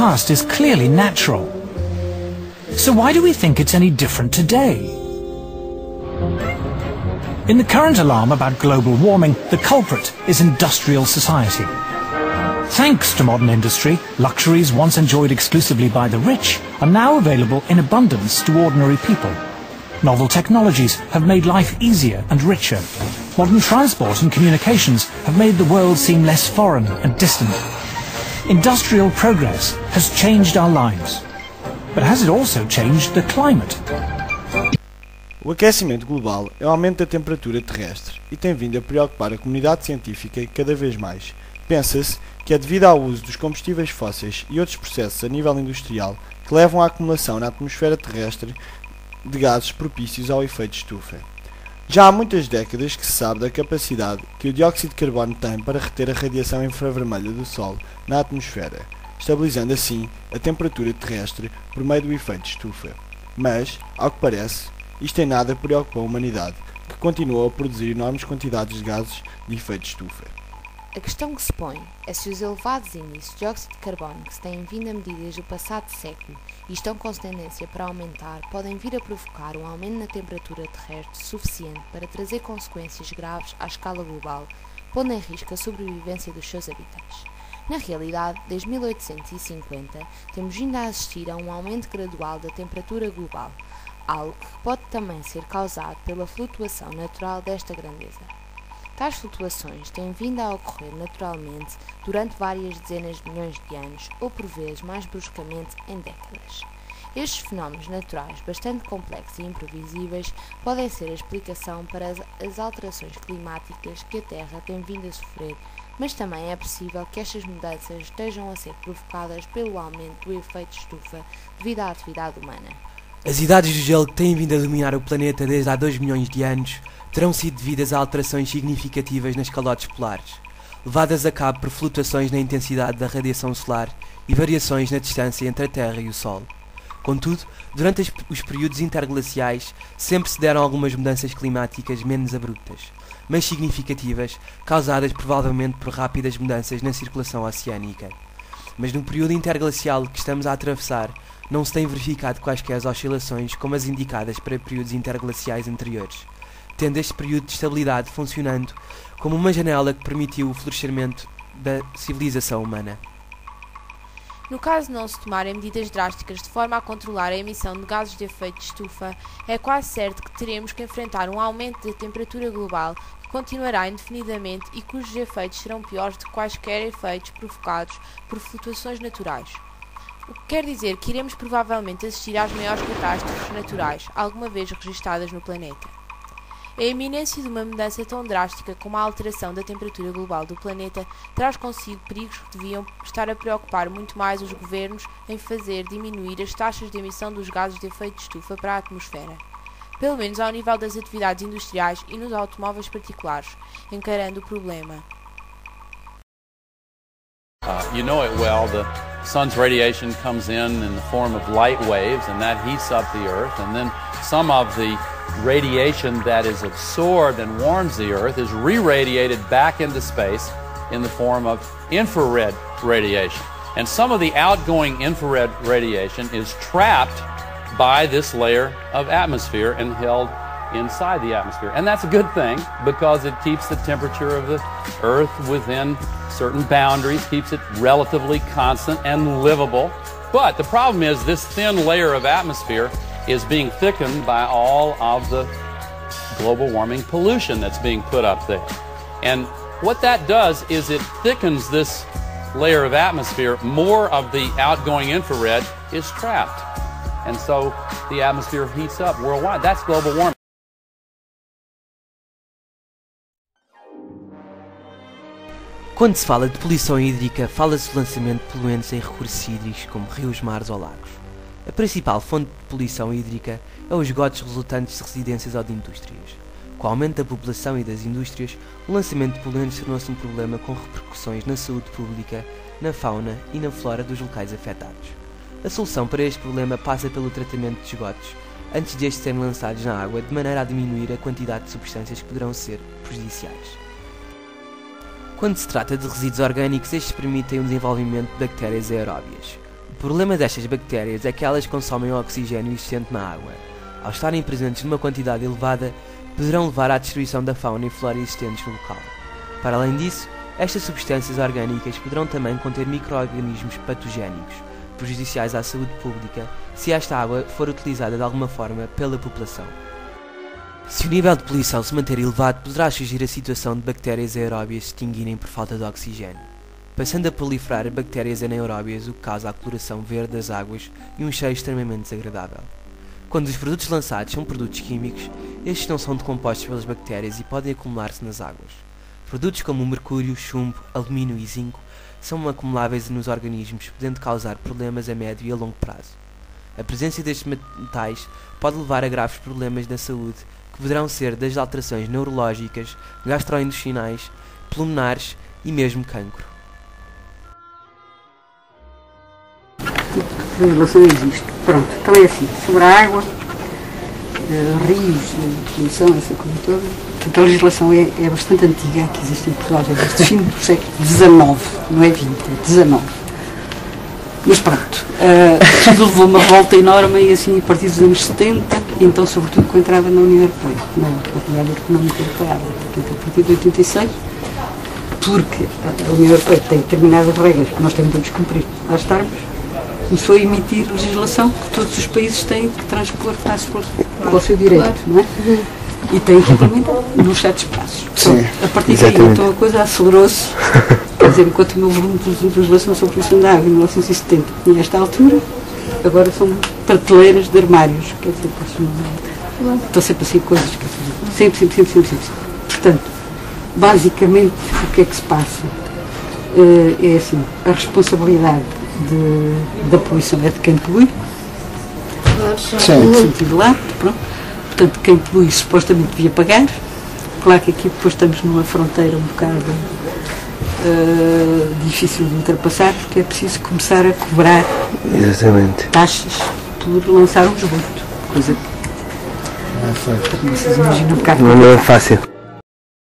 past is clearly natural. So why do we think it's any different today? In the current alarm about global warming, the culprit is industrial society. Thanks to modern industry, luxuries once enjoyed exclusively by the rich are now available in abundance to ordinary people. Novel technologies have made life easier and richer. Modern transport and communications have made the world seem less foreign and distant. Industrial progress has changed our lives. But has it also changed the climate? O aquecimento global é o aumento da temperatura terrestre e tem vindo a preocupar a comunidade científica cada vez mais. Pensa-se que é devido ao uso dos combustíveis fósseis e outros processos a nível industrial que levam à acumulação na atmosfera terrestre de gases propícios ao efeito estufa. Já há muitas décadas que se sabe da capacidade que o dióxido de carbono tem para reter a radiação infravermelha do Sol na atmosfera, estabilizando assim a temperatura terrestre por meio do efeito estufa. Mas, ao que parece, isto em nada preocupa a humanidade, que continua a produzir enormes quantidades de gases de efeito estufa. A questão que se põe é se os elevados índices de dióxido de carbono que se têm vindo a medir desde o passado século e estão com tendência para aumentar podem vir a provocar um aumento na temperatura terrestre suficiente para trazer consequências graves à escala global, pondo em risco a sobrevivência dos seus habitantes. Na realidade, desde 1850, temos vindo a assistir a um aumento gradual da temperatura global, algo que pode também ser causado pela flutuação natural desta grandeza. Tais flutuações têm vindo a ocorrer naturalmente durante várias dezenas de milhões de anos ou por vezes mais bruscamente em décadas. Estes fenómenos naturais bastante complexos e imprevisíveis podem ser a explicação para as alterações climáticas que a Terra tem vindo a sofrer, mas também é possível que estas mudanças estejam a ser provocadas pelo aumento do efeito estufa devido à atividade humana. As idades do gelo que têm vindo a dominar o planeta desde há 2 milhões de anos terão sido devidas a alterações significativas nas calotes polares, levadas a cabo por flutuações na intensidade da radiação solar e variações na distância entre a Terra e o Sol. Contudo, durante os períodos interglaciais sempre se deram algumas mudanças climáticas menos abruptas, mas significativas, causadas provavelmente por rápidas mudanças na circulação oceânica. Mas no período interglacial que estamos a atravessar, não se têm verificado quaisquer oscilações como as indicadas para períodos interglaciais anteriores, tendo este período de estabilidade funcionando como uma janela que permitiu o florescimento da civilização humana. No caso de não se tomarem medidas drásticas de forma a controlar a emissão de gases de efeito de estufa, é quase certo que teremos que enfrentar um aumento da temperatura global que continuará indefinidamente e cujos efeitos serão piores do que quaisquer efeitos provocados por flutuações naturais. O que quer dizer que iremos provavelmente assistir às maiores catástrofes naturais alguma vez registadas no planeta. A iminência de uma mudança tão drástica como a alteração da temperatura global do planeta traz consigo perigos que deviam estar a preocupar muito mais os governos em fazer diminuir as taxas de emissão dos gases de efeito de estufa para a atmosfera, pelo menos ao nível das atividades industriais e nos automóveis particulares, encarando o problema. You know it well, the sun's radiation comes in the form of light waves and that heats up the earth, and then some of the radiation that is absorbed and warms the earth is re-radiated back into space in the form of infrared radiation. And some of the outgoing infrared radiation is trapped by this layer of atmosphere and held inside the atmosphere. And that's a good thing because it keeps the temperature of the earth within certain boundaries, keeps it relatively constant and livable. But the problem is this thin layer of atmosphere is being thickened by all of the global warming pollution that's being put up there. And what that does is it thickens this layer of atmosphere. More of the outgoing infrared is trapped. And so the atmosphere heats up worldwide. That's global warming. Quando se fala de poluição hídrica, fala-se do lançamento de poluentes em recursos hídricos como rios, mares ou lagos. A principal fonte de poluição hídrica é os esgotos resultantes de residências ou de indústrias. Com o aumento da população e das indústrias, o lançamento de poluentes tornou-se um problema com repercussões na saúde pública, na fauna e na flora dos locais afetados. A solução para este problema passa pelo tratamento de esgotos, antes de estes serem lançados na água, de maneira a diminuir a quantidade de substâncias que poderão ser prejudiciais. Quando se trata de resíduos orgânicos, estes permitem o desenvolvimento de bactérias aeróbias. O problema destas bactérias é que elas consomem o oxigênio existente na água. Ao estarem presentes numa quantidade elevada, poderão levar à destruição da fauna e flora existentes no local. Para além disso, estas substâncias orgânicas poderão também conter micro-organismos patogénicos, prejudiciais à saúde pública, se esta água for utilizada de alguma forma pela população. Se o nível de poluição se manter elevado, poderá surgir a situação de bactérias aeróbias se extinguirem por falta de oxigênio, passando a proliferar bactérias anaeróbias, o que causa a coloração verde das águas e um cheiro extremamente desagradável. Quando os produtos lançados são produtos químicos, estes não são decompostos pelas bactérias e podem acumular-se nas águas. Produtos como o mercúrio, chumbo, alumínio e zinco são acumuláveis nos organismos, podendo causar problemas a médio e a longo prazo. A presença destes metais pode levar a graves problemas na saúde, que poderão ser desde alterações neurológicas, gastrointestinais, pulmonares e mesmo cancro. A legislação existe. Pronto, então é assim, sobre a água, rios, poluição, essa coisa toda. Portanto, a legislação é bastante antiga, que existe em Portugal, já desde o fim do século XIX, não é 20, é 19. Mas pronto, tudo levou uma volta enorme e assim a partir dos anos 70, então sobretudo com a entrada na União Europeia, na Comunidade Económica Europeia, portanto a partir de 86, porque a União Europeia tem determinadas regras que nós temos de descumprir, lá estarmos, começou a emitir legislação que todos os países têm que transpor para o seu direito, não é? E têm que implementar nos certos prazos. Sim, a partir daí, então a coisa acelerou-se. Quer dizer, enquanto o meu volume de legislação sobre a poluição da água em 1970 tinha esta altura, agora são prateleiras de armários. Quer dizer, estão sempre assim coisas. Quer dizer, sempre. Portanto, basicamente, o que é que se passa? É assim, a responsabilidade da poluição é de quem polui. No sentido lá, pronto. Portanto, quem polui supostamente devia pagar. Claro que aqui depois estamos numa fronteira um bocado difícil de ultrapassar, porque é preciso começar a cobrar taxas por lançar um esgoto. Coisa que vocês imaginam um bocado. Não é fácil.